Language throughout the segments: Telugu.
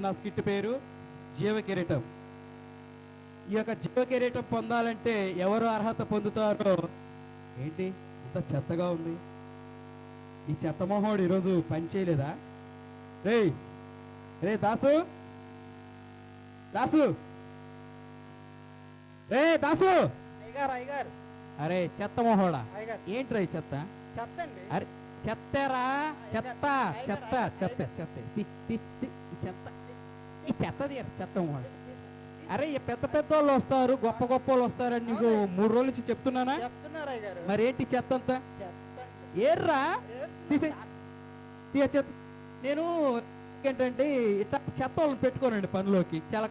నా స్కిట్ పేరు జీవ కిరీటం. ఈ యొక్క జీవ కిరీటం పొందాలంటే ఎవరు అర్హత పొందుతారో. ఏంటి ఇంత చెత్తగా ఉంది, ఈ చెత్త మొహోడు ఈరోజు పని చేయలేదా? రే రే దాసు, దాసు, రే దాసు. అయ్యగారు అయ్యగారు అరే చెత్త మొహోడా, అయ్యగారు ఏంట్రా ఈ చెత్త? చెత్త అండి. అరే చెత్తరా, చెత్త చెత్త చెత్త చెత్త ఈ చెత్త, ఈ చెత్తది చెత్త మొహోడు. అరే ఈ పెద్ద పెద్ద వాళ్ళు వస్తారు, గొప్ప గొప్ప వాళ్ళు వస్తారని నీకు 3 రోజుల నుంచి చెప్తున్నానా? చెప్తున్నారు అయ్యగారు. మరి ఏంటి చెత్త అంతా? చెత్త ఏర్రా తీసే చెత్త. నేను ఏంటంటే ఇట్లా చెత్త వాళ్ళని పెట్టుకోనండి పనిలోకి. చాలా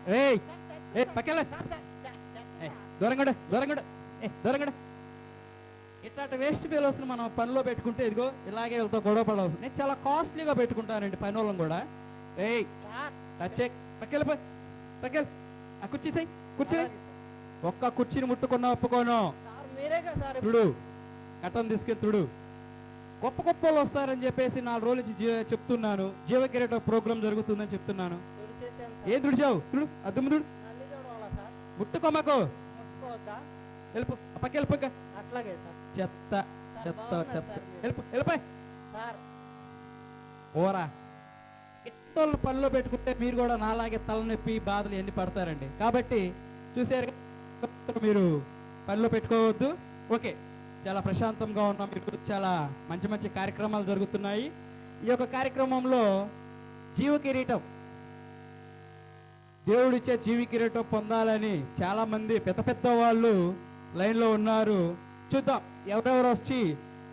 పక్కలే దూరంగా దూరంగా దూరంగా. ఇట్లాంటి వేస్ట్ ఫెలోస్ని మనం పనిలో పెట్టుకుంటే ఇదిగో ఇలాగే వీళ్ళతో గొడవ పడవలసి. నేను చాలా కాస్ట్లీగా పెట్టుకుంటానండి పని వాళ్ళని కూడా. పక్కెళ్ళిపోయి పక్కెళ్ళి ఆ కుర్చీసాయి, కుర్చీ ఒక్క కుర్చీని ముట్టుకున్నా ఒప్పుకోను. తుడు కట్టం తీసుకెళ్ళి తుడు. గొప్ప గొప్ప వాళ్ళు వస్తారని చెప్పేసి 4 రోజుల నుంచి చెప్తున్నాను. జీవ కిరీట ప్రోగ్రామ్ జరుగుతుందని చెప్తున్నాను. ఏం తుడిచావు? తుడు అద్దము తుడు. ముట్టుకోమాకు, వెళ్ళిపో పక్క వెళ్ళిపోక. అట్లాగే సార్. చెత్త చెత్త చెత్త వెళ్ళిపోయి ఓరా. ఇట్టోళ్ళు పనిలో పెట్టుకుంటే మీరు కూడా నాలాగే తలనొప్పి బాధలు ఎన్ని పడతారండి. కాబట్టి చూసారు మీరు పనిలో పెట్టుకోవద్దు. ఓకే, చాలా ప్రశాంతంగా ఉన్నాం. మీకు చాలా మంచి మంచి కార్యక్రమాలు జరుగుతున్నాయి. ఈ యొక్క కార్యక్రమంలో జీవ కిరీటం, దేవుడిచ్చే జీవ కిరీటం పొందాలని చాలా మంది పెద్ద పెద్ద వాళ్ళు లైన్లో ఉన్నారు. చూద్దాం ఎవరెవరు వచ్చి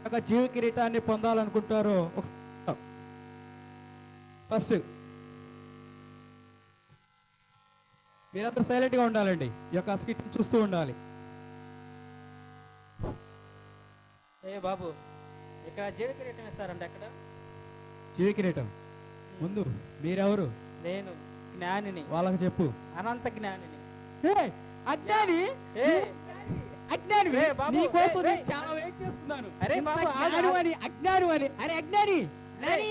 ఒక జీవ కిరీటాన్ని పొందాలనుకుంటారో. ఫస్ట్ మీరందరూ సైలెంట్గా ఉండాలండి. ఈ యొక్క స్కిట్ చూస్తూ ఉండాలి. ఏ బాబు, ఇక్కడ జీవ కిరీటం ఇస్తారండి. అక్కడ జీవ కిరీటం ముందు మీరెవరు? నేను జ్ఞానిని. వాళ్ళకి చెప్పు. అనంత జ్ఞానిని. అజ్ఞాని, అజ్ఞాని నీకోసం నేను చాలా వెయిట్ చేస్తున్నాను. అరే బాబు అజ్ఞాని అని, అజ్ఞాని అని. అరే అజ్ఞాని,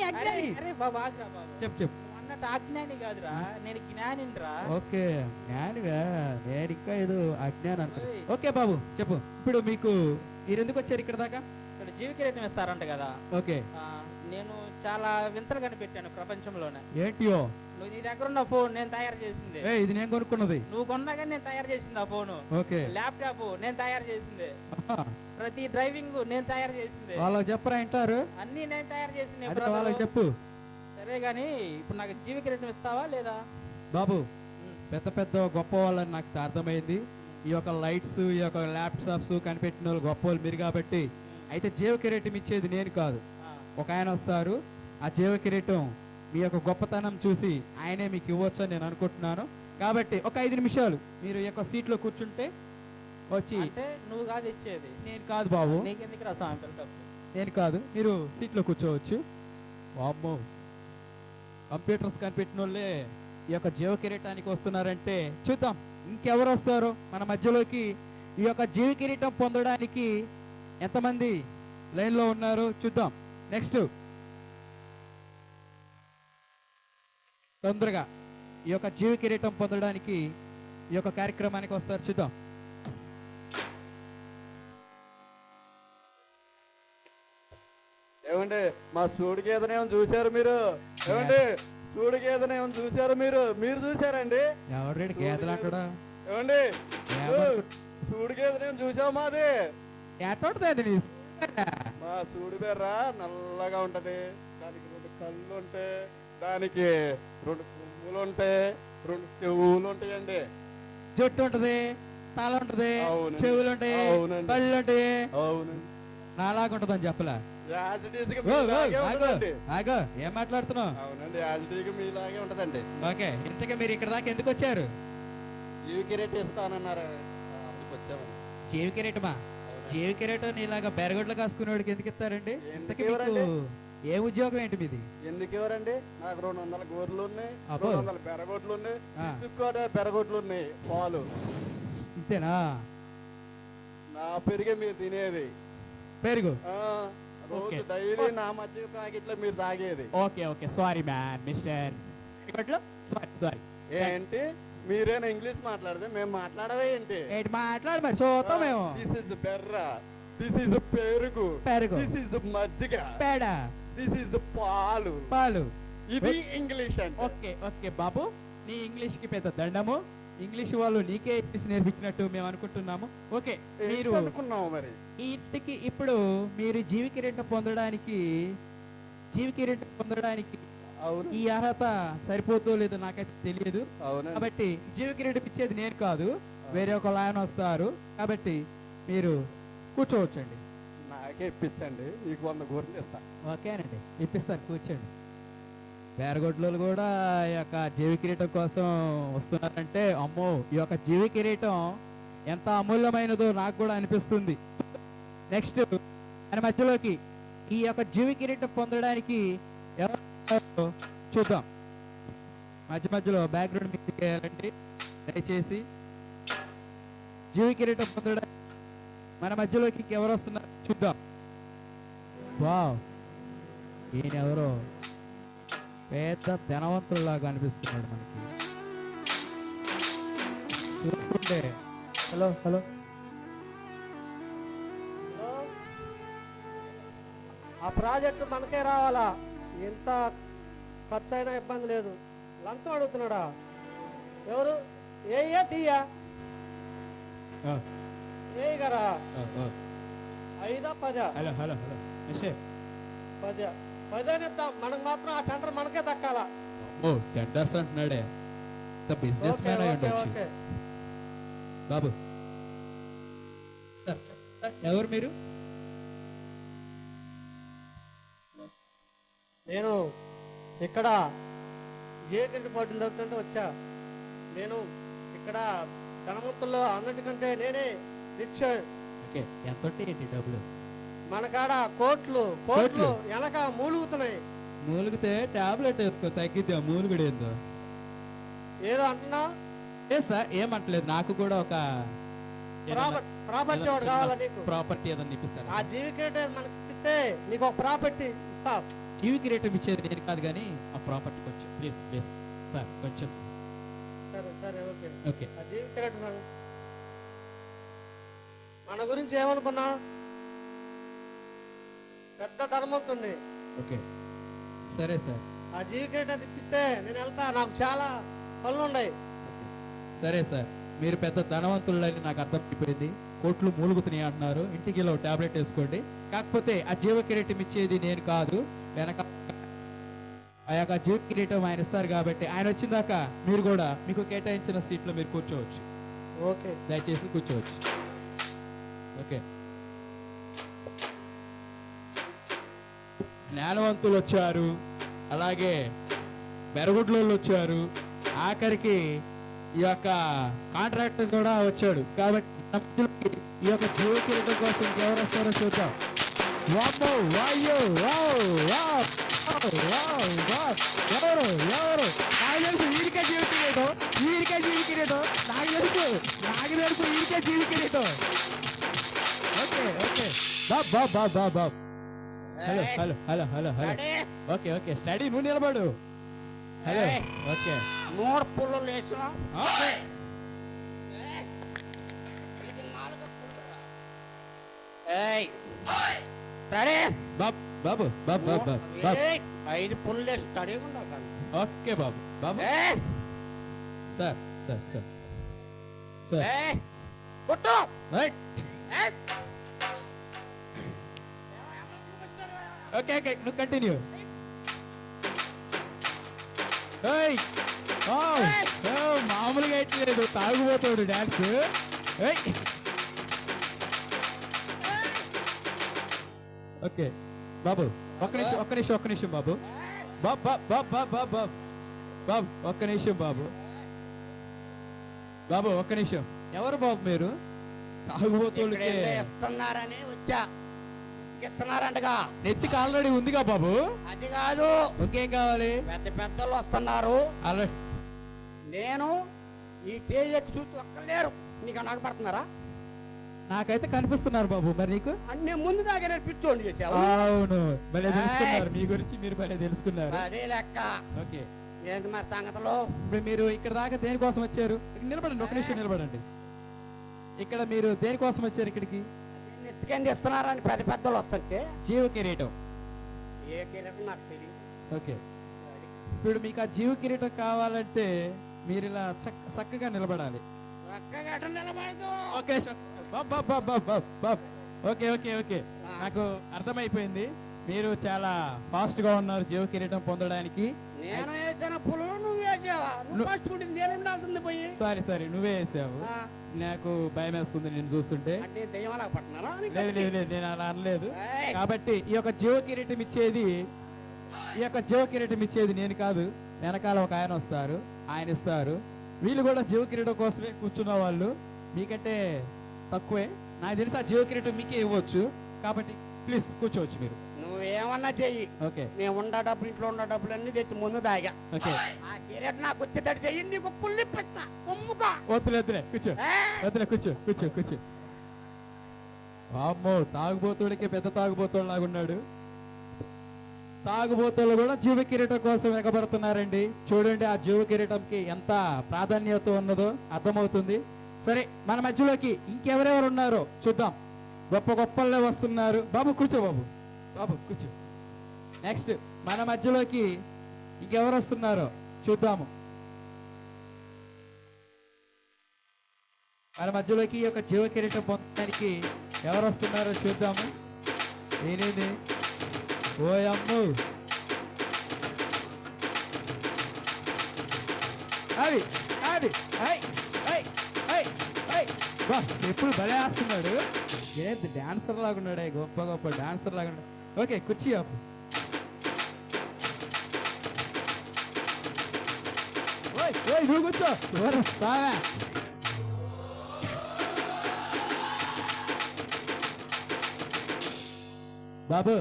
అజ్ఞాని. అరే బాబు ఆగ్రా బాబు. చెప్పు చెప్పు. అన్నట్టు అజ్ఞాని కాదురా, నేను జ్ఞానిరా. ఓకే జ్ఞానివా? నేను ఇంకా ఏదో అజ్ఞాని అనుకో. ఓకే బాబు చెప్పు. ఇప్పుడు మీకు మీరు ఎందుకు వచ్చారు ఇక్కడ దాకా? ఇక్కడ జీవ కిరీటం ఇస్తారంట కదా. ఓకే, నేను చాలా వింతలు కనిపెట్టాను ప్రపంచంలోనే. ఏంటియో? నువ్వు నీ దగ్గర ఉన్న ఫోన్ నేను తయారు చేసింది. ఇది నేను కొనుక్కున్నది. నువ్వు కొన్నా కానీ నేను తయారు చేసింది ఆ ఫోను. ఓకే, ల్యాప్టాప్ నేను తయారు చేసింది. ప్రతి డ్రైవింగ్ నేను తయారు చేసింది. వాళ్ళకి చెప్పరా వింటారు? అన్ని నేను తయారు చేసింది. వాళ్ళకి చెప్పు. సరే గాని ఇప్పుడు నాకు జీవ కిరీటం ఇస్తావా లేదా? బాబు పెద్ద పెద్ద గొప్ప వాళ్ళని నాకు అర్థమైంది. ఈ యొక్క లైట్స్, ఈ యొక్క ల్యాప్టాప్స్ కనిపెట్టిన వాళ్ళు గొప్ప వాళ్ళు మీరు కాబట్టి. అయితే జీవ కిరీటం ఇచ్చేది నేను కాదు. ఒక ఆయన వస్తారు, ఆ జీవ కిరీటం మీ యొక్క గొప్పతనం చూసి ఆయనే మీకు ఇవ్వచ్చు అని నేను అనుకుంటున్నాను. కాబట్టి ఒక 5 నిమిషాలు మీరు ఈ యొక్క సీట్లో కూర్చుంటే వచ్చి. అంటే నువ్వు కాదు ఇచ్చేది? నేను కాదు బాబు. నీకెందుకు రా సాంపిల్ డబ్బు? నేను కాదు, మీరు సీట్లో కూర్చోవచ్చు. వామ్మో, కంప్యూటర్స్ కనిపెట్టిన వాళ్ళే ఈ యొక్క జీవ కిరీటానికి వస్తున్నారంటే చూద్దాం ఇంకెవరు వస్తారో మన మధ్యలోకి. ఈ యొక్క జీవ కిరీటం పొందడానికి ఎంతమంది లైన్లో ఉన్నారు చూద్దాం. నెక్స్ట్ తొందరగా ఈ యొక్క జీవ కిరీటం పొందడానికి ఈ యొక్క కార్యక్రమానికి వస్తారు చూద్దాం. ఏమండి మా సూడి గేదనేమో చూసారు మీరు? ఏమండి సూడి గేదనేమో చూసారు మీరు? మీరు చూసారండి? ఎవరు గేదలు అక్కడ? ఏమండి సూడి గేదనేమో చూసావు? మాది మా సూడి బెర్ర నల్లగా ఉంటది. దానికి 2 కళ్ళు ఉంటాయి, దానికి 2 కొమ్ములు ఉంటాయి, 2 చెవులు ఉంటాయండి. జుట్టు ఉంటది, తల ఉంటది, చెవులు ఉంటాయి, కళ్ళు ఉంటాయి. అవునండి, నాలాగుంటదని చెప్పలా? ఏం మాట్లాడుతున్నావు? అవునండి, యాజిటీగా మీలాగే ఉంటదండి. ఓకే, ఇంతకీ మీరు ఇక్కడ దాకా ఎందుకు వచ్చారు? జీవ కిరీటం ఇస్తానన్నారు, వచ్చామండి. జీవ కిరీటమా? జీవ కిరీటం నీలాగా బెరగొడ్లు కాసుకునేవాడికి ఎందుకు ఇస్తారండి? ఇంతకీ ఏ ఉద్యోగం ఏంటి మీది? ఎందుకు ఇవ్వరండి? నాకు 200 గోర్లు ఉన్నాయి, 200 బెరగొడ్లు ఉన్నాయి, బెరగొడ్లు ఉన్నాయి, పాలు. ఇంతేనా? నా పెరిగే మీరు తినేది పెరుగు రోజు డైలీ నా మధ్య ప్యాకెట్లో మీరు తాగేది. Okay okay, sorry man mister. Sorry ఏంటి మీరేనా ఇంగ్లీష్ మాట్లాడితే మేము మాట్లాడవే ఏంటి? ఏంటి మాట్లాడు మరి చూద్దాం మేము. దిస్ ఇస్ బెర్ర, దిస్ ఇస్ పెరుగు, పెరుగు. దిస్ ఇస్ మజ్జిగ, పేడ, దిస్ ఇస్ పాలు. పాలు. ఇది ఇంగ్లీష్ అంటే. ఓకే ఓకే బాబు, నీ ఇంగ్లీష్ కి పెద్ద దండము. ఇంగ్లీష్ వాళ్ళు నీకే ఇంగ్లీష్ నేర్పించినట్టు మేము అనుకుంటున్నాము. ఓకే, మీరు అనుకున్నాము మరి. ఈ ఇంటికి ఇప్పుడు మీరు జీవికిరీటం పొందడానికి అవును, ఈ అర్హత సరిపోతో లేదో నాకైతే తెలియదు. అవును. కాబట్టి జీవికిరీటం ఇచ్చేది నేను కాదు, వేరే ఒక ఆయన వస్తారు. కాబట్టి మీరు కూర్చోవచ్చండి. నాకే ఇప్పించండి, మీకు 100 గోర్లు ఇస్తా. ఓకేనండి, ఇప్పిస్తాను, కూర్చోండి. బేరగొడ్లు కూడా ఈ యొక్క జీవి కిరీటం కోసం వస్తున్నారంటే, అమ్మో ఈ యొక్క జీవి కిరీటం ఎంత అమూల్యమైనదో నాకు కూడా అనిపిస్తుంది. నెక్స్ట్ ఆయన మధ్యలోకి ఈ యొక్క జీవి కిరీటం పొందడానికి ఎవరు చూద్దాం. మధ్యలో బ్యాక్గ్రౌండ్ మ్యూజిక్ వేయాలండి దయచేసి. జీవి కిరీటం పొందడానికి మన మధ్యలోకి ఎవరు వస్తున్నారు చూద్దాం. వావ్, ఈయనెవరో పెద్ద ధనవంతుల్లాగా అనిపిస్తున్నాడు మనకి చూస్తుంటే. హలో హలో, ఆ ప్రాజెక్టు మనకే రావాలా? ఎంత ఖర్చు అయినా ఇబ్బంది లేదు. లంచం అడుగుతున్నాడా? ఎవరు? ఏయ్యా టీయా? ఏ గారా? 5 10? హలో హలో హలో, 10 ఇద్దాం. మనకు మాత్రం ఆ టెండర్ మనకే దక్కాలా? ఓ టెండర్స్ అంటున్నాడే, బిజినెస్ మ్యాన్ అయి ఉండొచ్చు. ఓకే. బాబు సార్, ఎవరు మీరు? నేను ఇక్కడ జేకెంట్ పోటీలు దొరుకుతుంటే వచ్చా. నేను ఇక్కడ ధనవంతుల్లో అన్నిటికంటే నేనే రిచ్. ఓకే, ఎంత ఏంటి డబ్బులు? మన కాడ కోట్లు కోట్లు వెనక మూలుగుతున్నాయి. మూలుగితే టాబ్లెట్ వేసుకో, తగ్గిద్దా మూలుగుడు ఏందో. ఏదో అంటున్నా? ఏ సార్ ఏమంటలేదు, నాకు కూడా ఒక ప్రాపర్టీ ఒకటి కావాలా నీకు? ప్రాపర్టీ ఏదన్నా ఇప్పిస్తారా? ఆ జీవికేట్ మనకి ఇస్తే నీకు ఒక ప్రాపర్టీ ఇస్తా. జీవి కిరీటం ఇచ్చేది నేను కాదు, కానీ ఆ ప్రాపర్టీ కొంచెం ప్లీజ్ ప్లీజ్ సార్, కొంచెం సార్. సరే సరే, ఓకే ఓకే. ఆ జీవికేట్ మన గురించి ఏమనుకున్నా? పెద్ద ధనవంతుణ్ణి. ఓకే సరే సార్. ఆ జీవికేట్ ఇప్పిస్తే నేను వెళ్తా, నాకు చాలా పనులు ఉన్నాయి. సరే సార్, మీరు పెద్ద ధనవంతులని నాకు అర్థమైపోయింది. కోట్లు మూలుగుతున్నాయి అంటున్నారు. ఇంటికి ఇలా టాబ్లెట్ వేసుకోండి. కాకపోతే ఆ జీవ కిరీటం ఇచ్చేది నేను కాదు, వెనక ఆ యొక్క జీవ కిరీటం ఆయన ఇస్తారు. కాబట్టి ఆయన వచ్చిన దాకా మీరు కూడా మీకు కేటాయించిన సీట్లో మీరు కూర్చోవచ్చు. ఓకే, దయచేసి కూర్చోవచ్చు. ఓకే, జ్ఞానవంతులు వచ్చారు, అలాగే బెరగుడ్లు వచ్చారు, ఆఖరికి ఈ యొక్క కాంట్రాక్టర్ కూడా వచ్చాడు. కాబట్టి ఈ యొక్క జీవ కిరీటం కోసం ఎవరు వస్తారో చూద్దాం. వామ్మో, వాయ్యో, wow, wow, wow, wow, wow. ఎవరు ఎవరు? నాకు తెలుసు వీరికే జీవ కిరీటం, వీరికే జీవ కిరీటం. నాకు తెలుసు వీరికే జీవ కిరీటం. Okay okay, Bob Bob Bob Bob Bob. Hello hello hello hello hello. Okay okay, study నువ్వు నిలబడు. Hello, okay. 3 పుల్లలు వేసిన బాబు బాబు బాబు బాబు బాబు. 5 పుల్లలు వేసి స్టడీగా ఉండవు. ఓకే బాబు బాబు. సార్ సార్ సార్ సార్, కొట్టు. రైట్. ఓకే ఓకే, నువ్వు కంటిన్యూ. మామూలుగా ఎట్లేదు, తాగుపోతాడు డాన్స్. ఓకే బాబు, ఒక్క నిమిషం బాబు. బాబు బాబు బాబు బాబు బాబు బాబు, ఒక్క నిమిషం బాబు. బాబు ఒక్క నిమిషం. ఎవరు బాబు మీరు? తాగుబోతులకే ఇస్తున్నారని వచ్చా. ఇస్తున్నారంటగా నెత్తికి ఆల్రెడీ ఉందిగా బాబు. అది కాదు, ఇంకేం కావాలి? పెద్ద పెద్దలు వస్తున్నారు. ఆల్రెడీ నేను ఈ టేజెక్ చూసి ఒక్కలేరు. నీకు నాకు పడుతున్నారా? నాకైతే కనిపిస్తున్నారు బాబు. మరి నీకు? అన్ని ముందు దాకా నేను పిచ్చోండి చేసావు. అవును, భలే తెలుసుకున్నారు. మీ గురించి మీరు భలే తెలుసుకున్నారు. అదే లెక్క. ఓకే, ఏంటి మరి సంగతిలో? ఇప్పుడు మీరు ఇక్కడ దాకా దేనికోసం వచ్చారు? ఇక్కడ నిలబడండి, ఒక నిమిషం నిలబడండి. ఇక్కడ మీరు దేనికోసం వచ్చారు ఇక్కడికి? నెత్తికేంది ఇస్తున్నారని పెద్ద పెద్దలు వస్తుంటే జీవ కిరీటం. ఏ కిరీటం నాకు తెలియదు. ఓకే, ఇప్పుడు మీకు ఆ జీవ కిరీటం కావాలంటే మీరు ఇలా చక్కగా నిలబడాలి. చక్కగా ఎటు నిలబడదు. Okay Bob Bob Bob Bob Bob Bob. Okay okay okay, నాకు అర్థమైపోయింది. మీరు చాలా ఫాస్ట్ గా ఉన్నారు జీవ కిరీటం పొందడానికి. నేను వేసిన పులు నువ్వు వేసావా? నువ్వు ఫస్ట్ పుట్టింది నేను ఉండాల్సింది పోయి. సారీ సారీ, నువ్వే వేసావు. నాకు భయం వేస్తుంది నేను చూస్తుంటే. అంటే దెయ్యం అలా పట్టినానా? లేదు లేదు లేదు, నేను అలా అనలేదు. ఏయ్. కాబట్టి ఈ యొక్క జీవ కిరీటం ఇచ్చేది నేను కాదు, వెనకాల ఒక ఆయన వస్తారు, ఆయన ఇస్తారు. వీళ్ళు కూడా జీవ కిరీటం కోసమే కూర్చున్న వాళ్ళు, మీకంటే తక్కువే. నాకు తెలిసి ఆ జీవ కిరీటం మీకే ఇవ్వచ్చు. కాబట్టి ప్లీజ్ కూర్చోవచ్చు మీరు. నువ్వేమన్నా చెయ్యి, ఓకే నేను ఉన్న డబ్బులు ఇంట్లో ఉన్న డబ్బులు అన్ని తెచ్చి ముందు దాగా. ఓకే, ఆ కిరీటం నాకు వచ్చేటట్టు చెయ్యి, నీకు పుల్లి పెట్టా కొమ్ముకో. వద్దులే కూర్చో, వద్దులే కూర్చో కూర్చో కూర్చో. అమ్మో, తాగుబోతుడికి పెద్ద తాగుబోతుడు లాగున్నాడు. తాగుబోతులు కూడా జీవ కిరీటం కోసం ఎగబడుతున్నారండి. చూడండి ఆ జీవ కిరీటంకి ఎంత ప్రాధాన్యత ఉన్నదో అర్థమవుతుంది. సరే, మన మధ్యలోకి ఇంకెవరెవరు ఉన్నారో చూద్దాం. గొప్ప గొప్పలే వస్తున్నారు. బాబు కూర్చో, బాబు కూర్చో. నెక్స్ట్ మన మధ్యలోకి ఇంకెవరు వస్తున్నారో చూద్దాము. మన మధ్యలోకి ఈ యొక్క జీవ కిరీటం పొందడానికి ఎవరు వస్తున్నారో చూద్దాము. నేనేది ఓ అమ్ము, అది అది ఎప్పుడు భలే వేస్తున్నాడు. ఏంటి డాన్సర్ లాగున్నాడే, గొప్ప గొప్ప డాన్సర్ లాగున్నాడు. ఓకే, కుర్చీ ఆపు. నువ్వు కూర్చో. ఎవరు సాగా బాబు.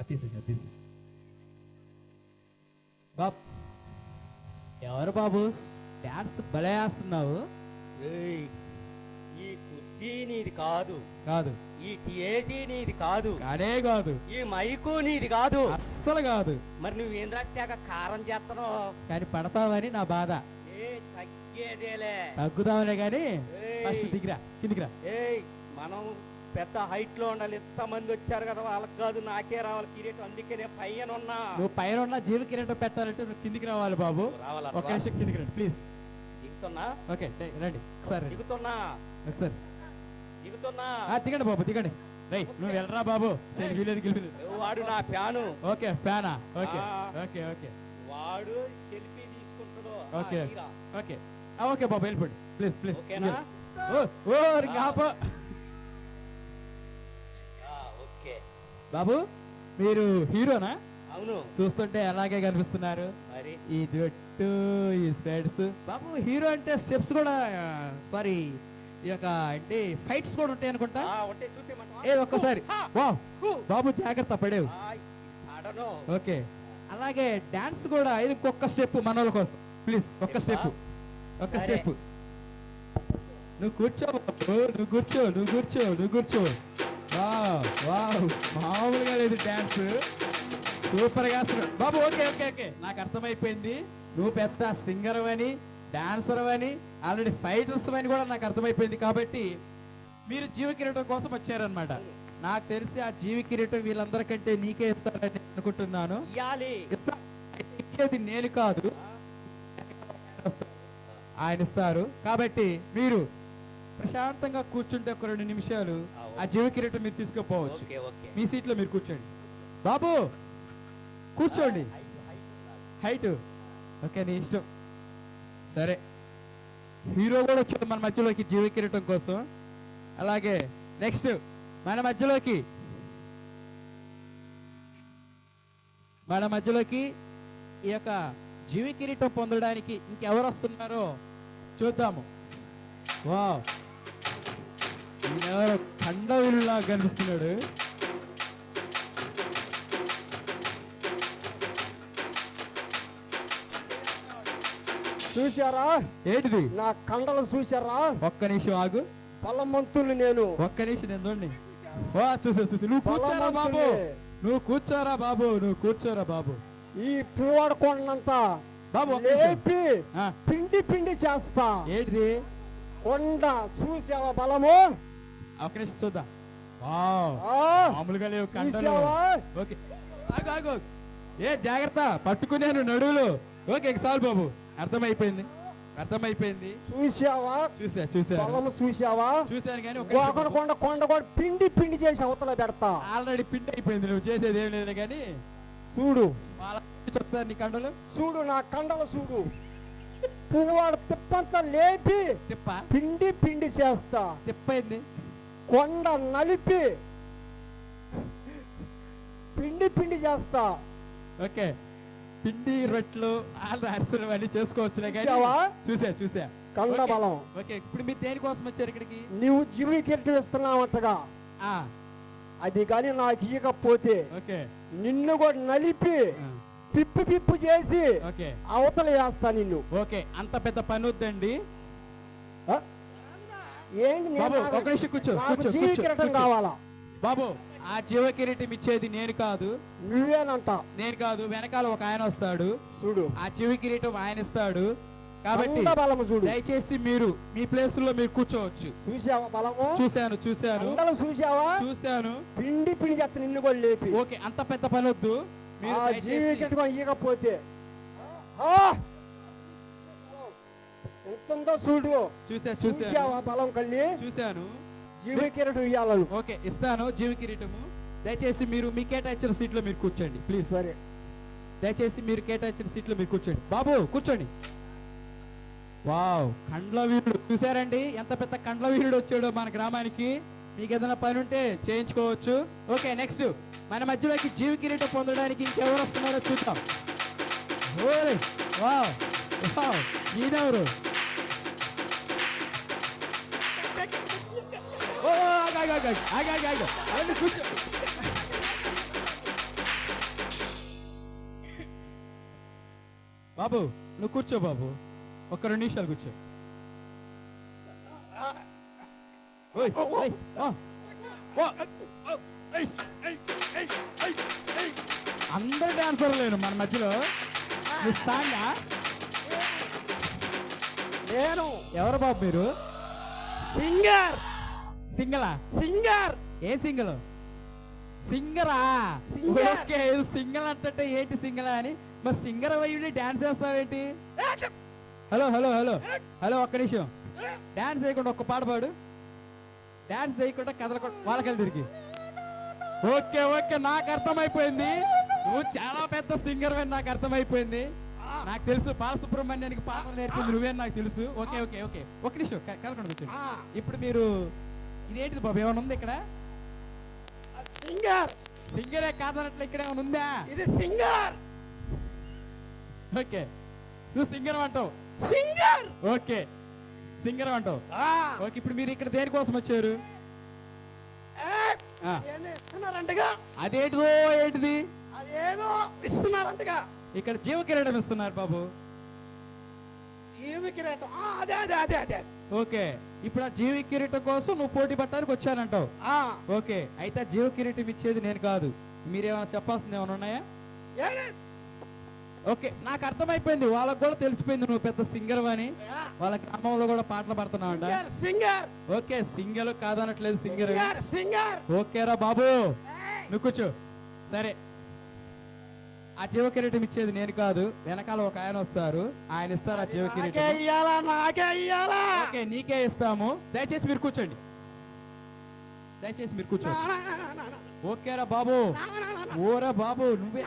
అతీసి బాబు, ఎవరు బాబు డాన్స్ భలే వేస్తున్నావు? ఈ కుర్చీ నీది కాదు, కాదు. ఈ టీఏసీ నీది కాదు, కానే కాదు. ఈ మైకు నీది కాదు, అస్సలు కాదు. మరి నువ్వేంద్రా తెగ కారం చేస్తున్నావు? కానీ పడతావని నా బాధ. ఏ తగ్గేదేలే. తగ్గుదామనే కానీ ఏయ్. ఫస్ట్ దిగిరా, కిందికి రా. ఏయ్, మనం పెద్ద హైట్ లో ఉండాలి. ఎంతమంది వచ్చారు కదా, వాళ్ళకి కాదు నాకే రావాలి కిరీటం. అందుకే నేను పైన ఉన్నా. నువ్వు పైన ఉన్న జీవ కిరీటం పెట్టాలంటే నువ్వు కిందికి రావాలి బాబు. రావాలా? ఒక నిమిషం కిందికి రండి ప్లీజ్. దిగుతున్నా, ఓకే రండి ఒకసారి రండి. దిగుతున్నా, ఒకసారి దిగుతున్నా. దిగండి బాబు, దిగండి. రై, నువ్వు వెళ్ళరా బాబు. సరే, వీలేదు గెలిపి. వాడు నా ప్యాను. ఓకే, ఫ్యానా? ఓకే ఆ. ఓకే ఓకే వాడు సెల్ఫీ తీసుకుంటాడు. ఓకే తీరా. ఓకే ఓకే బాబు, వెళ్ళిపోండి ప్లీజ్ ప్లీజ్. ఓకేనా? ఓ ఓకే బాబు, మీరు హీరోనా? అవును. చూస్తుంటే అలాగే కనిపిస్తున్నారు. మరి ఈ జుట్టు, ఈ స్పెడ్స్. బాబు, హీరో అంటే స్టెప్స్ కూడా, సారీ, ఈ యొక్క అంటే ఫైట్స్ కూడా ఉంటాయి అనుకుంటా. ఒకటే చూపిమంటావా? ఏ ఒక్కసారి. వావ్, బాబు జాగ్రత్త పడేవు. ఆడను. ఓకే, అలాగే డాన్స్ కూడా. ఇది ఒక్క స్టెప్ మనోళ్ళ కోసం ప్లీజ్. ఒక్క స్టెప్, ఒక్క సరే. స్టెప్. నువ్వు కూర్చో బాబు, నువ్వు కూర్చో. వావ్ వావ్, మామూలుగా లేదు డాన్స్. సూపర్ గా బాబు. ఓకే ఓకే ఓకే, నాకు అర్థమైపోయింది. నువ్వు పెద్ద సింగర్ అని, డాన్సర్ అని, ఆల్రెడీ ఫైటర్స్ అని కూడా నాకు అర్థమైపోయింది. కాబట్టి మీరు జీవ కిరీటం కోసం వచ్చారనమాట. నాకు తెలిసి ఆ జీవ కిరీటం వీళ్ళందరికంటే నీకే ఇస్తారని అనుకుంటున్నాను. ఇయ్యాలి. ఇచ్చేది నేను కాదు, ఆయన ఇస్తారు. కాబట్టి మీరు ప్రశాంతంగా కూర్చుంటే ఒక 2 నిమిషాలు ఆ జీవ కిరీటం మీరు తీసుకుపోవచ్చు. Okay okay. మీ సీట్లో మీరు కూర్చోండి బాబు, కూర్చోండి. హైట్ ఓకే, నీ ఇష్టం. సరే, హీరో కూడా వచ్చాడు మన మధ్యలోకి జీవ కిరీటం కోసం. అలాగే నెక్స్ట్ మన మధ్యలోకి ఈ యొక్క జీవ కిరీటం పొందడానికి ఇంకెవరు వస్తున్నారో చూద్దాము. వావ్, ఈయనెవరో ఖండవీరులా కనిపిస్తున్నాడు. చూశారా ఏంటిది? నా కండలు చూశారా? ఒక్క నిమిషం ఆగు, బలవంతుల్ని నేను. ఒక్క నిమిషం నేను చూడండి. వా చూసా నువ్వు కూర్చోరా బాబు, నువ్వు కూర్చోరా బాబు, నువ్వు కూర్చోరా బాబు. ఈ పువ్వాడు కొండంత బాబు ఒక్క నిమిషం. లేపి ఆ, పిండి పిండి చేస్తా. ఏంటిది? కొండ చూసావా బలము? ఒక్క నిమిషం చూద్దాం. వావ్, ఆ, మామూలుగా లేవు కండలు. చూసావా? ఓకే ఆగు ఆగు, ఏ జాగ్రత్త, పట్టుకున్నాను నడువులు. ఓకే చాలు బాబు, అర్థమైపోయింది అర్థమైపోయింది. చూసావా చూసాను బలము? చూసావా? చూశాను కానీ గోకడ కొండ కొండ కూడా పిండి పిండి చేసి అవతల పెడతా. ఆల్రెడీ పిండి అయిపోయింది, నువ్వు చేసేది ఏం లేదు కానీ. చూడు వాళ్ళ ఒకసారి నీ కండలు చూడు నా కండలు చూడు. పువ్వాడు తిప్పంతా లేపి తిప్ప పిండి పిండి చేస్తా. తిప్పైంది. కొండ నలిపి పిండి పిండి చేస్తా. ఓకే, పిండి రొట్టెలు అరసలు అన్ని చేసుకోవచ్చులే కానీ. చూసావా? చూసా కండ ఓకే, బలం. ఓకే ఇప్పుడు మీరు దేనికోసం వచ్చారు ఇక్కడికి? నీవు జీవికెట్టు ఇస్తున్నావంటగా, ఆ, అది కానీ నాకు ఇయ్యకపోతే ఓకే నిన్ను కూడా నలిపి ఆ, పిప్పు పిప్పు చేసి ఓకే అవతల వేస్తా నిన్ను. ఓకే అంత పెద్ద పని వద్దండి ఆ? ఏంది నేను బాబు, నాకు- ఒక నిమిషం కూర్చో, నాకు కూర్చో, జీవి కూర్చో, కిరీటం కూర్చో. కావాలా? బాబు ఆ జీవ కిరీటం ఇచ్చేది నేను కాదు, నువ్వేనంట. నేను కాదు, వెనకాల ఒక ఆయన వస్తాడు, చూడు ఆ జీవ కిరీటం ఆయన ఇస్తాడు. కాబట్టి కండ బలము చూడు. దయచేసి మీరు మీ ప్లేస్ లో మీరు కూర్చోవచ్చు. చూసావా బలము? చూశాను కండలు చూసావా? చూశాను. పిండి పిండి చేస్తా నిన్ను కూడా లేపి. ఓకే అంత పెద్ద పని వద్దు, మీరు ఆ దయచేసి- జీవి కిరీటం ఇయ్యకపోతే ఆ! ఎంతుందో చూడు. చూసావా బలం కళ్ళి? చూశాను. జీవి కిరీటం ఇయ్యాలను. ఓకే ఇస్తాను జీవ కిరీటము. దయచేసి మీరు మీ కేటాయించిన సీట్ లో మీరు కూర్చోండి ప్లీజ్. సరే దయచేసి మీరు కేటాయించిన సీట్ లో మీరు కూర్చోండి. బాబు కూర్చోండి. వావ్, కండ్ల వీరుడు చూసారండి, ఎంత పెద్ద కండ్ల వీరుడు వచ్చాడో మన గ్రామానికి. మీకు ఏదైనా పని ఉంటే చేయించుకోవచ్చు. ఓకే నెక్స్ట్ మన మధ్యలోకి జీవ కిరీటం పొందడానికి ఇంకెవరు వస్తున్నారో చూద్దాం. ఓయ్, వావ్ వావ్, ఈయనెవరు? ఓ ఆగు, ఆగు, ఆగు, ఆగు, ఆగు, ఆగు. రండి, కూర్చో. బాబు నువ్వు కూర్చో బాబు, ఒక్క 2 నిమిషాలు కూర్చో. ఓయ్, ఓయ్, ఆ, ఓ, అందరు డాన్సర్ లేరు మన మధ్యలో. మీ సాంగా? నేను ఎవరు బాబు మీరు? సింగర్. సింగలా? సింగర్. ఏ సింగల్? సింగరా? సింగర్. ఓకే, సింగల్ అంటే ఏంటి సింగలా అని. మరి సింగర్ అయ్యి డాన్స్ చేస్తావేంటి? హలో హలో హలో హలో, ఒక్క నిమిషం. డాన్స్ చేయకుండా ఒక్క పాట పాడు. డాన్స్ చేయకుండా కదలకుండా వాళ్ళకెళ్ళి తిరిగి. ఓకే ఓకే, నాకు అర్థమైపోయింది, నువ్వు చాలా పెద్ద సింగర్ అని నాకు అర్థమైపోయింది. నాకు తెలుసు, బాలసుబ్రహ్మణ్యానికి పాటలు నేర్పింది నువ్వే నాకు తెలుసు. ఓకే ఓకే ఓకే, ఒక్క నిమిషం కలకుండా కూర్చోండి. ఇప్పుడు మీరు ఇదేంటిది బాబు, ఏమైనా ఉంది ఇక్కడ? సింగర్. సింగరే కాదనట్లు ఇక్కడ ఏమైనా ఉందా? ఇది సింగర్. ఓకే, నువ్వు సింగర్ అంటావు. సింగర్. ఓకే, సింగర్ అంటావు. ఓకే, ఇప్పుడు మీరు ఇక్కడ దేనికోసం వచ్చారు? ఆ, ఇస్తున్నారంటగా. అదేంటిదో ఏంటిది? అదేదో ఇస్తున్నారంటగా. ఇక్కడ జీవ కిరీటం ఇస్తున్నారు బాబు. జీవి కిరీటం. అదే అదే అదే అదే. ఓకే, ఇప్పుడు ఆ జీవ కిరీటం కోసం నువ్వు పోటీ పట్టడానికి వచ్చానంటావు. ఓకే, అయితే ఆ జీవ కిరీటం ఇచ్చేది నేను కాదు. మీరేమైనా చెప్పాల్సింది ఏమైనా ఉన్నాయా? ఓకే, నాకు అర్థమైపోయింది, వాళ్ళకి కూడా తెలిసిపోయింది నువ్వు పెద్ద సింగర్ అని. వాళ్ళ గ్రామంలో కూడా పాటలు పడుతున్నావు అంట. సింగర్. ఓకే, సింగర్ కాదనట్లేదు, సింగర్. సింగర్. ఓకేరా బాబు, నువ్వు కూర్చో. సరే, ఆ జీవ కిరీటం ఇచ్చేది నేను కాదు, వెనకాల ఒక ఆయన వస్తారు, ఆయన ఇస్తారు ఆ జీవ కిరీటం. నాకే ఇయ్యాలా. ఓకే, నీకే ఇస్తాము. దయచేసి మీరు కూర్చోండి, దయచేసి మీరు కూర్చోండి. ఓకేరా బాబు. ఓరా బాబు, నువ్వే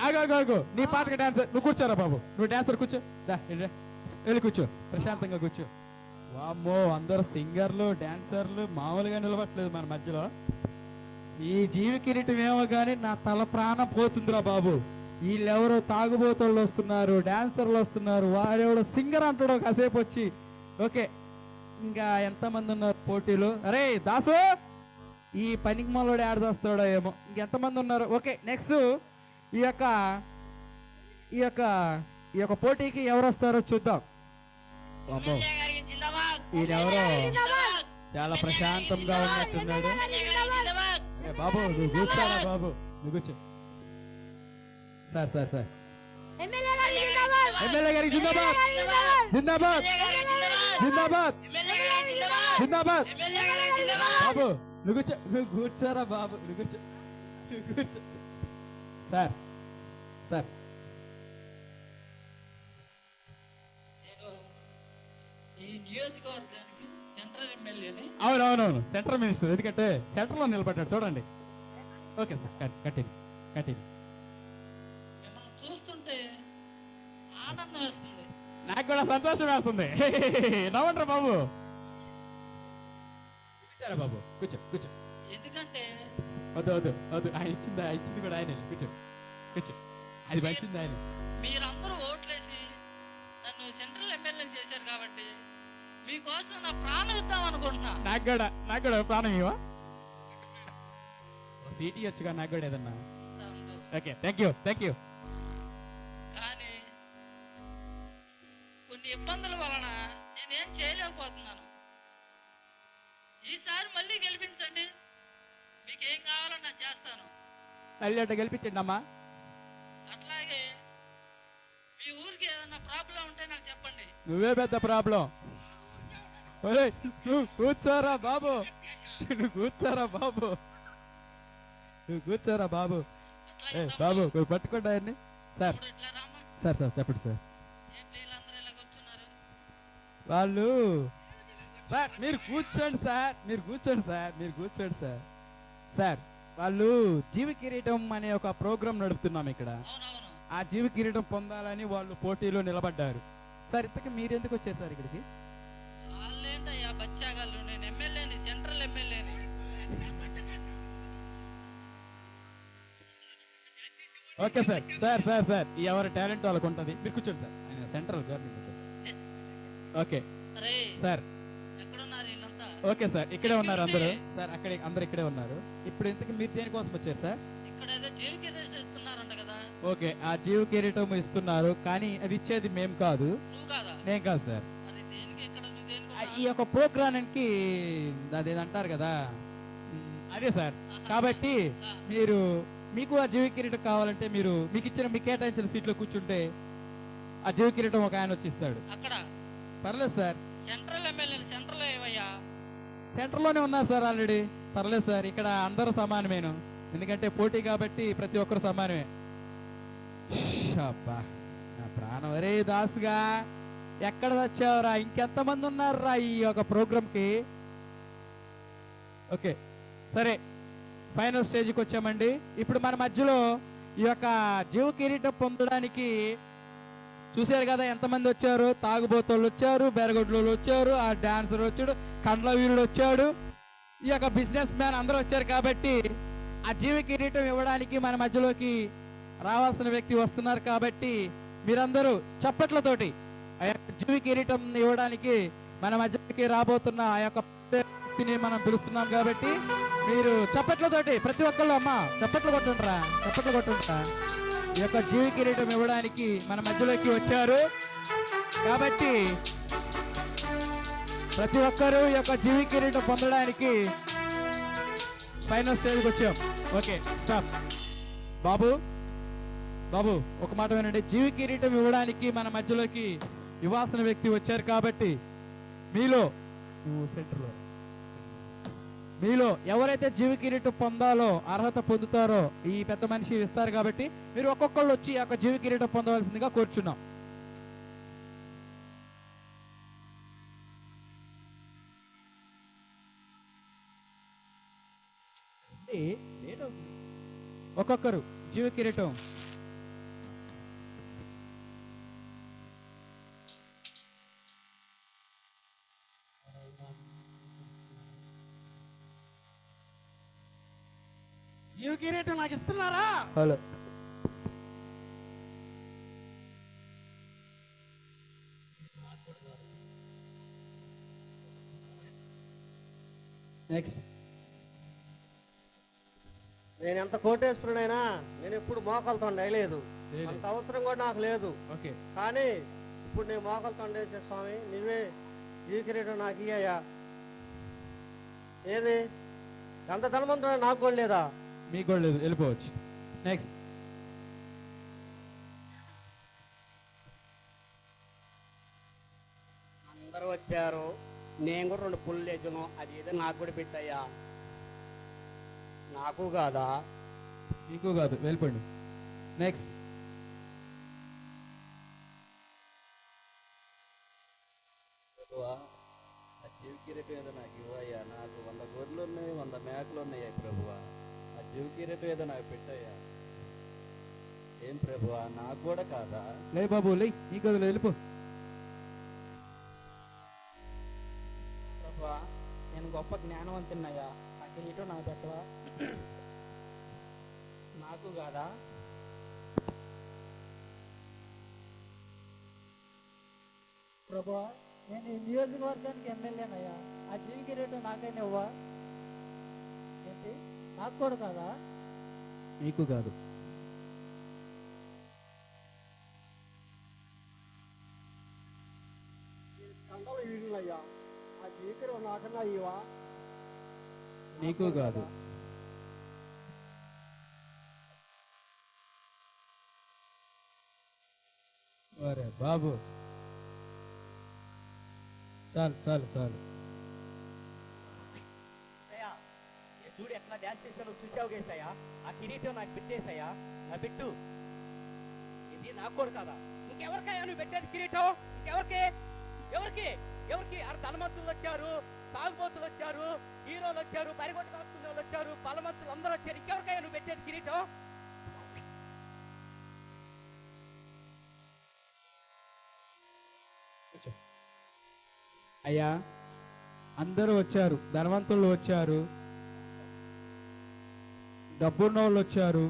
ఆగు, నీ పాటకి డాన్సర్. నువ్వు కూర్చోరా బాబు, నువ్వు డాన్సర్ కూర్చో. వెళ్ళి కూర్చో, ప్రశాంతంగా కూర్చో. వామ్మో, అందరు సింగర్లు డాన్సర్లు మామూలుగా నిలబట్టలేదు మన మధ్యలో. ఈ జీవి కిరీటం ఏమో కానీ నా తల ప్రాణం పోతుందిరా బాబు. వీళ్ళెవరో తాగుబోతోళ్ళు వస్తున్నారు, డాన్సర్లు వస్తున్నారు, వాడెవడో సింగర్ అంటాడో కాసేపు వచ్చి. ఓకే, ఇంకా ఎంతమంది ఉన్నారు పోటీలు? అరే దాసు, ఈ పనికి మనలోడు యాడ్ చేస్తాడో ఏమో. ఇంకెంతమంది ఉన్నారు? ఓకే, నెక్స్ట్ ఈ యొక్క ఈ యొక్క పోటీకి ఎవరు వస్తారో చూద్దాం. అమ్మో, ఈయనెవరో చాలా ప్రశాంతంగా ఉన్నట్టున్నాడు. ఏ బాబు, నువ్వు కూర్చోరా బాబు, నువ్వు కూర్చో. సార్ సార్ సార్, ఎమ్మెల్యే గారికి జిందాబాద్, జిందాబాద్, జిందాబాద్, జిందాబాద్. బాబు నువ్వు కూర్చో, నువ్వు కూర్చోరా బాబు, నువ్వు కూర్చో, నువ్వు కూర్చో. సార్ సార్, ఈ నియోజకవర్గానికి సెంట్రల్ ఎమ్మెల్యేని. అవునవునవును, సెంట్రల్ మినిస్టర్, ఎందుకంటే సెంట్రల్ లో నిలబడ్డాడు చూడండి. Okay sir, continue continue. మిమ్మల్ని చూస్తుంటే ఆనందం వేస్తుంది. నాకు కూడా సంతోషం వేస్తుంది. నవ్వండ్రా బాబు. కూర్చోరా బాబు, కూర్చో కూర్చో. ఎందుకంటే వద్దు వద్దు వద్దు, ఆయన ఇచ్చింది కూడా ఆయన. కూర్చో కూర్చో, అది మంచింది ఆయన. మీరందరూ ఓట్లేసి నన్ను సెంట్రల్ ఎమ్మెల్యే చేశారు కాబట్టి మీకోసం నా ప్రాణం ఇద్దాం అనుకుంటున్నా. నాకు కూడా ప్రాణం ఇవా, సీటీ వచ్చుగా నాకు కూడా ఏదన్నా. ఇస్తా ఉండు. Okay, thank you thank you. కానీ కొన్ని ఇబ్బందుల వలన నేనేం చేయలేకపోతున్నాను. ఈసారి మళ్ళీ గెలిపించండి, మీకేం కావాలన్నా చేస్తాను. మళ్ళీ అట్ట గెలిపించండి అమ్మా. అట్లాగే మీ ఊరికి ఏదైనా ప్రాబ్లం ఉంటే నాకు చెప్పండి. నువ్వే పెద్ద ప్రాబ్లం. నువ్వు కూర్చోరా బాబు, నువ్వు కూర్చోరా బాబు, నువ్వు కూర్చోరా బాబు. అట్లాగే బాబు పట్టుకోండి ఆయన్ని. సార్ తమ్ముడు ఇట్లా రామ్మా. సార్ సార్ చెప్పండి సార్. ఏంటి వీళ్ళందరూ ఇలా కూర్చున్నారు? వాళ్ళు సార్, మీరు కూర్చోండి సార్, మీరు కూర్చోండి సార్, మీరు కూర్చోండి సార్. సార్, వాళ్ళు జీవ కిరీటం అనే ఒక ప్రోగ్రాం నడుపుతున్నాం ఇక్కడ. అవునవును. ఆ జీవ కిరీటం పొందాలని వాళ్ళు పోటీలో నిలబడ్డారు. సార్, ఇంతకీ మీరు ఎందుకు వచ్చారు సార్ ఇక్కడికి? వాళ్ళేంటయ్యా బచ్చాగాళ్ళు, నేను ఎమ్మెల్యేని, సెంట్రల్ ఎమ్మెల్యేని. Okay sir, sir sir sir, ఎవరి టాలెంట్ వాళ్ళకు ఉంటుంది. మీరు కూర్చోండి సార్, ఆయన సెంట్రల్ గవర్నమెంట్. ఓకే అరే సార్, ఎక్కడున్నారు వీళ్ళంతా? ఓకే సార్, ఇక్కడే ఉన్నారు అందరూ. సార్ అక్కడే అందరు ఇక్కడే ఉన్నారు. ఇప్పుడు ఇంతకీ మీరు దేనికోసం వచ్చారు సార్? ఇక్కడ ఏదో జీవికి రిజిస్టర్ ఇస్తున్నారంట కదా, ఓకే, ఆ జీవ కిరీటం ఇస్తున్నారు, కానీ అది ఇచ్చేది మేము కాదు. నువ్వు కాదా? నేను కాదు సార్. మరి దేనికి ఇక్కడ నువ్వు దేనికి ఈ యొక్క ప్రోగ్రామ్కి అదేది అంటారు కదా, అదే సార్. కాబట్టి మీకు ఆ జీవ కిరీటం కావాలంటే మీకు కేటాయించిన సీట్లో కూర్చుంటే ఆ జీవ కిరీటం ఒక ఆయన వచ్చి ఇస్తాడు. అక్కడ పర్లేదు సార్, సెంట్రల్ ఎమ్మెల్యేలు సెంట్రల్ ఏవయ్యా? సెంటర్లోనే ఉన్నారు సార్ ఆల్రెడీ. పర్లేదు సార్, ఇక్కడ అందరూ సమానమేను, ఎందుకంటే పోటీ కాబట్టి ప్రతి ఒక్కరు సమానమే. అబ్బా నా ప్రాణం, అరే దాసుగా ఎక్కడ వచ్చావురా? ఇంకెంతమంది ఉన్నారా ఈ యొక్క ప్రోగ్రామ్కి? ఓకే సరే, ఫైనల్ స్టేజ్కి వచ్చామండి. ఇప్పుడు మన మధ్యలో ఈ యొక్క జీవ కిరీటం పొందడానికి చూశారు కదా ఎంతమంది వచ్చారు. తాగుబోతోళ్ళు వచ్చారు, బెరగొడ్లు వచ్చారు, ఆ డాన్సర్ వచ్చాడు, కండ్ల వీరుడు వచ్చాడు, ఈ యొక్క బిజినెస్ మ్యాన్ అందరూ వచ్చారు. కాబట్టి ఆ జీవ కిరీటం ఇవ్వడానికి మన మధ్యలోకి రావాల్సిన వ్యక్తి వస్తున్నారు. కాబట్టి మీరందరూ చప్పట్లతోటి ఆ యొక్క జీవ కిరీటం ఇవ్వడానికి మన మధ్యలోకి రాబోతున్న ఆ యొక్క వ్యక్తిని మనం పిలుస్తున్నాం. కాబట్టి మీరు చప్పట్లతోటి ప్రతి ఒక్కళ్ళు, అమ్మ చప్పట్లు కొట్టుండ్రా, చప్పట్లు కొట్టుండ్రా. ఈ యొక్క జీవ కిరీటం ఇవ్వడానికి మన మధ్యలోకి వచ్చారు. కాబట్టి ప్రతి ఒక్కరూ ఈ యొక్క జీవ కిరీటం పొందడానికి ఫైనల్ స్టేజ్కి వచ్చాం. Okay stop. బాబు బాబు ఒక మాట వినండి. జీవ కిరీటం ఇవ్వడానికి మన మధ్యలోకి ఇవ్వాల్సిన వ్యక్తి వచ్చారు. కాబట్టి మీలో ఎవరైతే జీవ కిరీటం పొందాలో అర్హత పొందుతారో ఈ పెద్ద మనిషి ఇస్తారు. కాబట్టి మీరు ఒక్కొక్కళ్ళు వచ్చి ఆ జీవ కిరీటం పొందవలసిందిగా కోరుచున్నాం. ఒక్కొక్కరు జీవ కిరీటం. జీవ కిరీటం నాకు ఇస్తున్నారా? Hello, next. నేను ఎంత కోటేశ్వరుడైనా నేను ఎప్పుడు మోకాలతో వేయలేదు. లేదు. అంత అవసరం కూడా నాకు లేదు. ఓకే కానీ ఇప్పుడు నీ మోకాలు తండేసే స్వామి, నీవే ఈ కిరీటం నాకు ఇయ్యా. ఏది ఎంత ధనవంతుడు నాకు కూడా లేదా? మీకు కూడా లేదు, వెళ్ళిపోవచ్చు. నెక్స్ట్. అందరూ వచ్చారు, నేను కూడా 2 పుల్లు లేచాను, అది ఏదో నాకు కూడా పెట్టాయా. నాకు కాదా? మీకు కాదు, వెళ్ళిపోండి. నెక్స్ట్. ప్రభువా, ఆ జీవ కిరీటం ఏదో నాకు ఇవ్వయ్యా. నాకు 100 గొర్రెలు ఉన్నాయి, 100 మేకలు ఉన్నాయి ప్రభువా. ఆ జీవ కిరీటం ఏదో నాకు పెట్టయ్యా. ఏం ప్రభువా, నాకు కూడా కాదా? లే బాబు లే, నీకు వదిలే, వెళ్ళిపో. ప్రభువా, నేను గొప్ప జ్ఞానవంతున్నయ్యా, ఆ కిరీటం నాకు పెట్టవా? నాకు కాదా? ప్రభువా, నేను ఈ నియోజకవర్గానికి ఎమ్మెల్యేనయ్యా, ఆ జీవి కిరీటం నాకైనా ఇవ్వా? ఏంటి, నాకు కూడా కాదా? మీకు కాదు. కండలు వీడినయ్యా, ఆ జీవితం నాకన్నా ఇవా? నీకు కాదు. అరే బాబు, చాలు చాలు చాలు. ఏసయ్యా, ఏ చూడు ఎట్లా డ్యాన్స్ చేశాను చూసావు కేసయ్యా. ఆ కిరీటం నాకు పెట్టేసయ్యా, నా పెట్టు. ఇది నాకు కూడా కాదా? ఇంకెవరికయ్యా నువ్వు పెట్టేది కిరీటం? ఇంకెవరికి? ఎవరికి ఎవరికి? ధనవంతులు వచ్చారు, తాగుబోతులు వచ్చారు, హీరోలు వచ్చారు, పరిగొట్టు కాస్తున్న వాళ్ళు వచ్చారు, బలవంతులు అందరూ వచ్చారు. ఇంకెవరికయ్యా నువ్వు పెట్టేది కిరీటం? అయ్యా, అందరూ వచ్చారు, ధనవంతులు వచ్చారు, డబ్బున్న వాళ్ళు వచ్చారు,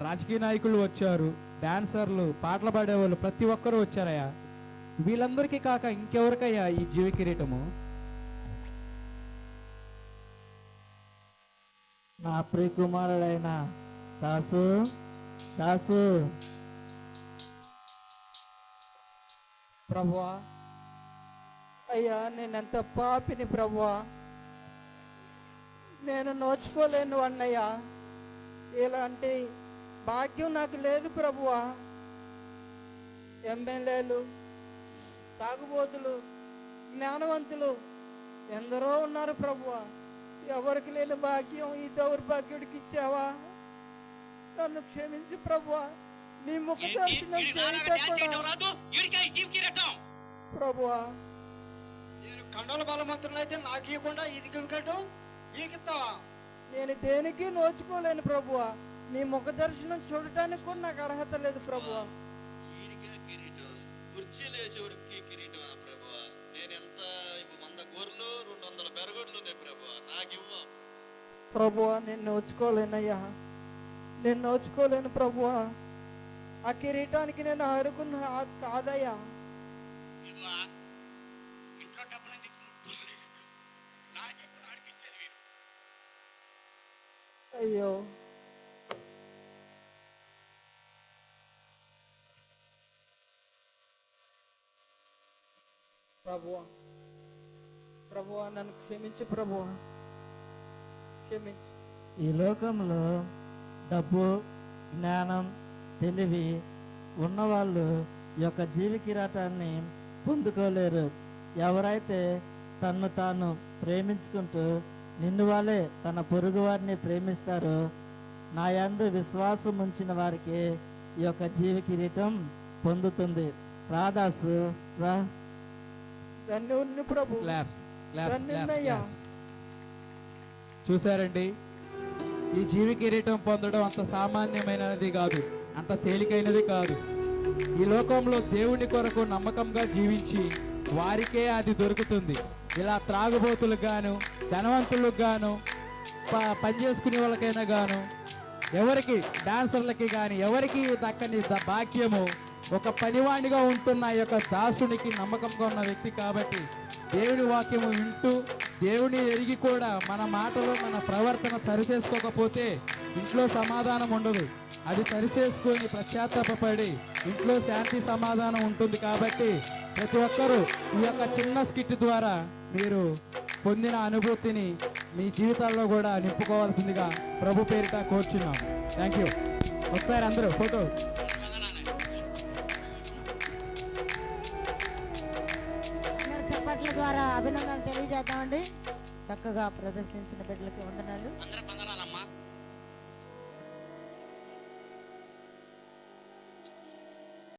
రాజకీయ నాయకులు వచ్చారు, డాన్సర్లు, పాటలు పాడేవాళ్ళు, ప్రతి ఒక్కరూ వచ్చారయ్యా. వీళ్ళందరికీ కాక ఇంకెవరికయ్యా ఈ జీవ కిరీటము? నా ప్రియకుమారుడైన దాసు, దాసు. ప్రభువా, అయ్యా, నేనెంత పాపిని ప్రభువా, నేను నోచుకోలేను అన్నయ్యా. ఇలాంటి భాగ్యం నాకు లేదు ప్రభువా. ఎమ్మెల్యేలు, తాగుబోతులు, జ్ఞానవంతులు ఎందరో ఉన్నారు ప్రభువా. ఎవరికి లేని భాగ్యం ఈ దౌర్భాగ్యుడికి ఇచ్చావా? నన్ను క్షమించు ప్రభువా. నీ ముఖ దర్శనం ప్రభువా. నేను కండల బలవంతులైతే నాకు ఇవ్వకుండా ఇది కిరీటం ఈకిస్తావా? నేను దేనికి నోచుకోలేను ప్రభువా. నీ ముఖ దర్శనం చూడటానికి కూడా నాకు అర్హత లేదు ప్రభువా. కిరీటం కుర్చీలేసేవాడికి కిరీటం ప్రభువా. నేను ఎంత 100 గొర్రెలు 200 బెరగొడ్లు ఉన్నాయి ప్రభువా, నాకు ఇవ్వ. ప్రభువా, నేను నోచుకోలేనయ్యా, నేను నోచుకోలేను ప్రభువా. ఆ కిరీటానికి నేను అర్హుకున్న కాదయ్యా. ఇంట్లో డబ్బులు నాకెప్పుడు ఆడిపించేది? అయ్యో, ప్రభువా, ప్రభువా, నన్ను క్షమించు ప్రభువా, క్షమించు. ఈ లోకంలో డబ్బు, జ్ఞానం, తెలివి ఉన్నవాళ్ళు ఈ యొక్క జీవి కిరీటాన్ని పొందుకోలేరు. ఎవరైతే తన్ను తాను ప్రేమించుకుంటూ నిన్ను వాళ్ళే తన పొరుగు వారిని ప్రేమిస్తారో, నా యందు విశ్వాసం ఉంచిన వారికి ఈ యొక్క జీవి కిరీటం పొందుతుంది. రాదాసు రా. ధన్యుణ్ణి ప్రభు. క్లాప్స్ క్లాప్స్ ధన్యున్నయ్యా. క్లాప్స్. చూశారండి, ఈ జీవి కిరీటం పొందడం అంత సామాన్యమైనది కాదు, అంత తేలికైనది కాదు. ఈ లోకంలో దేవుని కొరకు నమ్మకంగా జీవించి వారికే అది దొరుకుతుంది. ఇలా త్రాగుబోతులకు గాను, ధనవంతులకు గాను, పని చేసుకునే వాళ్ళకైనా గాను, ఎవరికి డాన్సర్లకి కానీ ఎవరికి దక్కని భాగ్యము ఒక పనివాడిగా ఉంటున్న ఈ యొక్క దాసునికి నమ్మకంగా ఉన్న వ్యక్తి కాబట్టి దేవుని వాక్యము వింటూ దేవుని ఎరిగి కూడా మన మాటలు మన ప్రవర్తన సరిచేసుకోకపోతే ఇంట్లో సమాధానం ఉండదు. అది సరిచేసుకొని పశ్చాత్తాపడి ఇంట్లో శాంతి సమాధానం ఉంటుంది. కాబట్టి ప్రతి ఒక్కరూ ఈ యొక్క చిన్న స్కిట్ ద్వారా మీరు పొందిన అనుభూతిని మీ జీవితాల్లో కూడా నింపుకోవాల్సిందిగా ప్రభు పేరిట కోరుచున్నాం. Thank you. ఒకసారి అందరూ ఫోటో. చప్పట్ల ద్వారా అభినందనలు తెలియజేద్దామండి. చక్కగా ప్రదర్శించిన బిడ్డలకి వందనాలు. అందరూ వందనాలమ్మా.